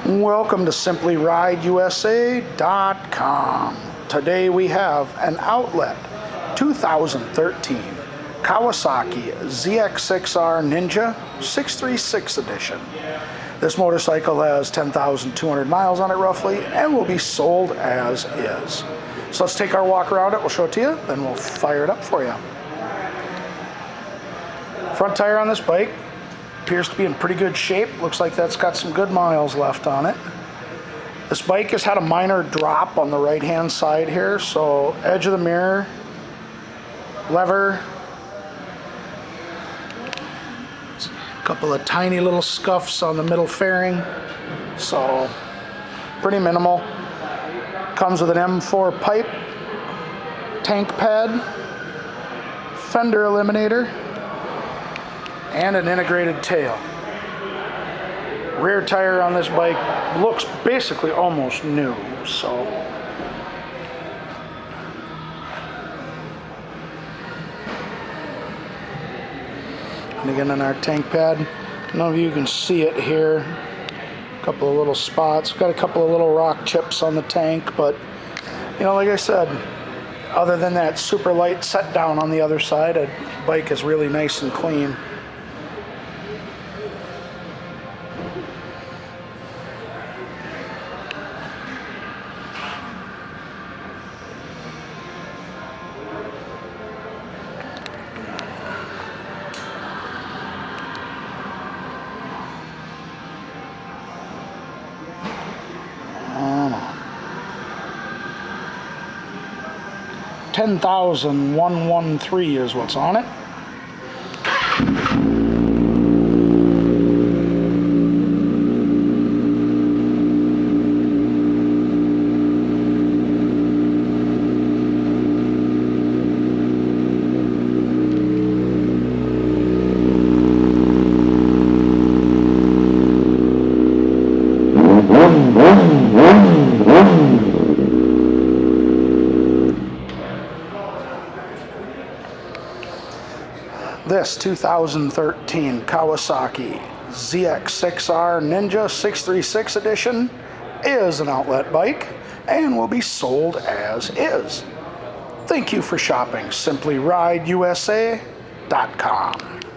Welcome to SimplyRideUSA.com. Today we have an outlet 2013 Kawasaki ZX-6R Ninja 636 edition. This motorcycle has 10,200 miles on it roughly and will be sold as is. So let's take our walk around it, we'll show it to you, then we'll fire it up for you. Front tire on this bike appears to be in pretty good shape. Looks like that's got some good miles left on it. This bike has had a minor drop on the right hand side here, so edge of the mirror, lever, a couple of tiny little scuffs on the middle fairing, so pretty minimal. Comes with an M4 pipe, tank pad, fender eliminator, and an integrated tail. Rear tire on this bike looks basically almost new, so and again on our tank pad, I don't know if you can see it here, a couple of little spots, got a couple of little rock chips on the tank, but you know, like I said, other than that super light set down on the other side, the bike is really nice and clean. $10,113 is what's on it. This 2013 Kawasaki ZX-6R Ninja 636 edition is an outlet bike and will be sold as is. Thank you for shopping SimplyRideUSA.com.